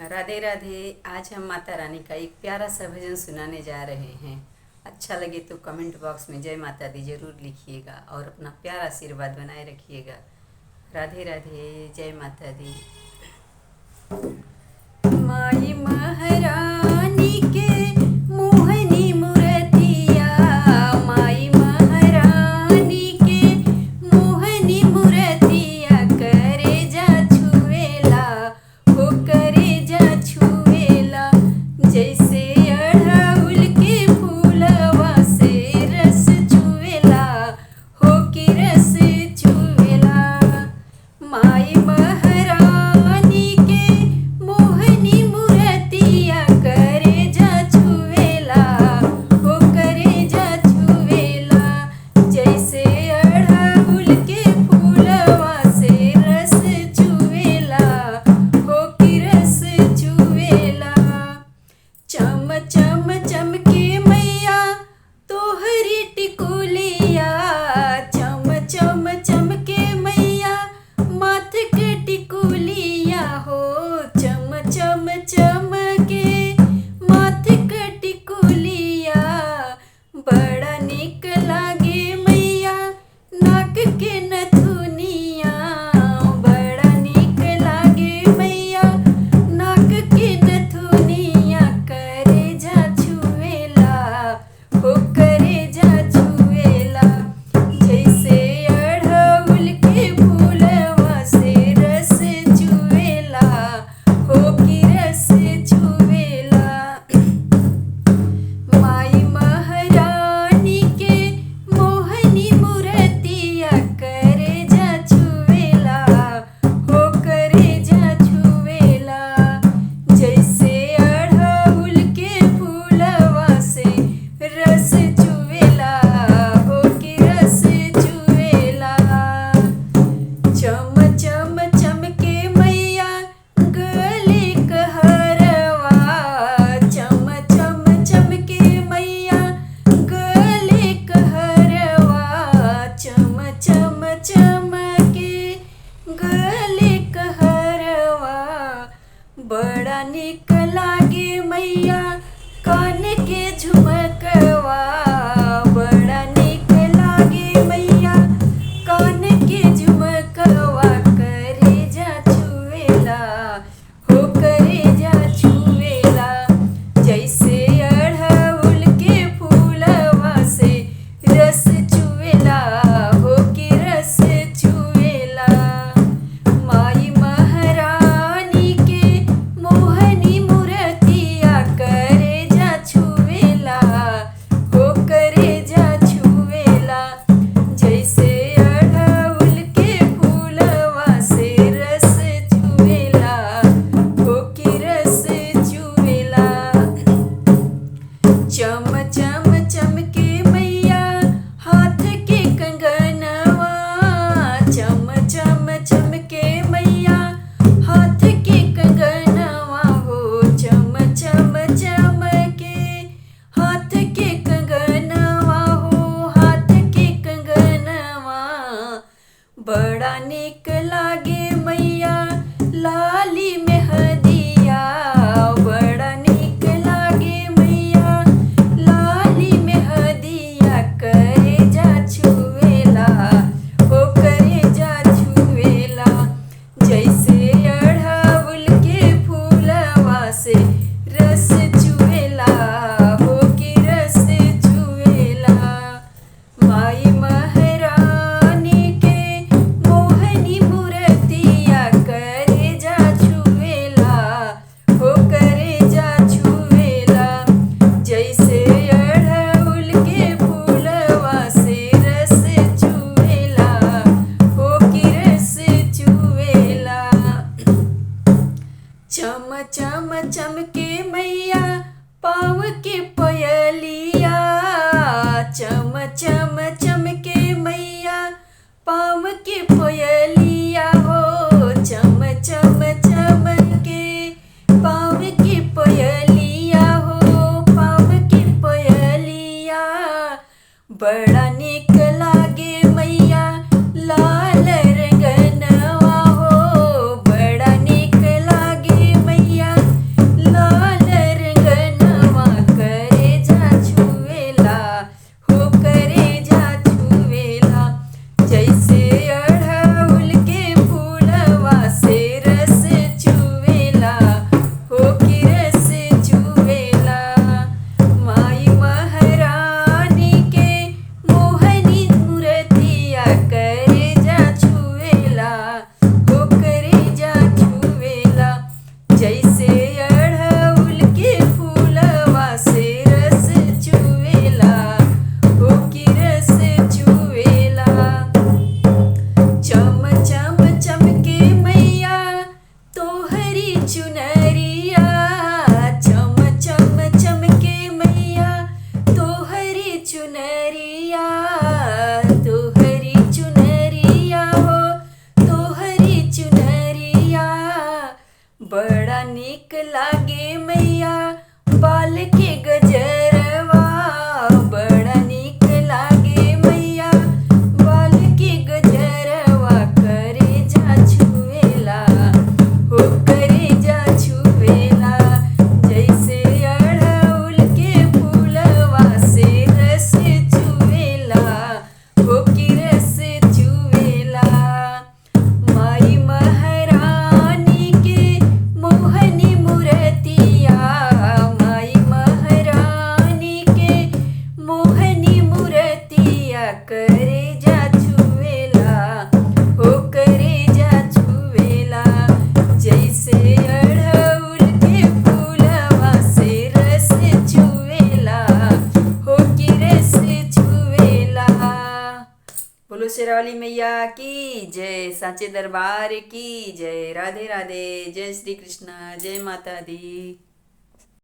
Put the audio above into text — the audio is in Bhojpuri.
राधे राधे। आज हम माता रानी का एक प्यारा सा भजन सुनाने जा रहे हैं। अच्छा लगे तो कमेंट बॉक्स में जय माता दी जरूर लिखिएगा और अपना प्यारा आशीर्वाद बनाए रखिएगा। राधे राधे, जय माता दी। माई महारानी के मोहनी मूर्तिया, माई महारानी के मोहनी मूर्तिया, करे जा छुएला हो करे जा छुएला, जैसे अड़हुल के फूलवा से रस चुएला हो कि रस चुएला। माई महारानी के मोहनी मूर्तिया, करे जा छुएला हो करे जा छुएला, जैसे अड़हुल के फूलवा से रस चुएला हो कि रस चुएला। चम चम चमके मैया तोहरी टिकुलिया, चम चम चमके मैया माथ के टिकुलिया हो, चम चम चमके माथ के टिकुलिया, बड़ा निक लागे मैया नाक के नथुनिया, बड़ा निक लागे मैया नाक के नथुनिया, करे जा छुएला हो करे जा छुएला, जैसे अड़हुल के फूलवा से रस चुएला हो कि रस चुएला। माई महारानी के मोहनी मूर्तिया, करे जा छुएला हो करे जा छुएला, जैसे अड़हुल के फूलवा से रस चुएला हो कि रस चुएला। चम चम चमके मैया गले कहरवा, चम चम चमके मैया गले कहरवा, चम चम चमके गले कहरवा, बड़ा निक लागे मैया कान के झुमकवा, बड़ा निक लागे मैया कान के झुमकवा, करे जा छुएला हो करे जा छुएला, जैसे अड़हुल के फूलवा से रस चुएला हो कि रस चुएला। माई महारानी के मोहनी मूर्तिया, करे जा छुएला हो करे जा छुएला, जैसे अड़हुल के फूलवा से रस चुएला हो कि रस चुएला। चम चम चमके मैया हाथ के कंगनवा, चम चम चमके मैया हाथ के कंगनवा हो, चम चम चमके हाथ के कंगनवा हो, हाथ के कंगनवा, बड़ा निक लागे मैया लाली मेहदिया, बड़ा निक लागे मैया लाली मेहदिया, करे जा छुएला हो करे जा छुएला, जैसे अड़हुल के फूलवा से रस चुएला हो कि रस चुएला। माई महारानी के मोहनी मूर्तिया, करे जा छुएला हो करे जा छुएला, जैसे अड़हुल के फूलवा से रस चुएला हो कि रस चुएला। चम चम चमके मैया पाँव के पयलिया, चम चम चमके मैया पाँव के पयलिया हो, चम चम चमके पाँव के पयलिया हो, पाँव के पयलिया, बड़ा निक लागे मैया लाल रंगनवा हो, बड़ा निक लागे मैया चुनरिया चम चम चमके मैया तोहरी चुनरिया तोहरी चुनरिया हो तोहरी चुनरिया बड़ा नीक लागे मैया बाल के गजरवा बड़ा नीक लागे मैया बाल के गजरवा करे जा छुएला हो करे जा छुएला जैसे अड़हुल के फूलवा से रस चुएला हो कि रस चुएला माई महारानी के मोहनी मूर्तिया माई महारानी के मोहनी मूर्तिया करे जा छुएला हो करे जा छुएला जैसे अड़हुल के फूलवा से रस चुएला हो कि रस चुएला। बोलो शेरावाली मैया की जय, सांचे दरबार की जय। राधे राधे, जय श्री कृष्ण, जय माता दी।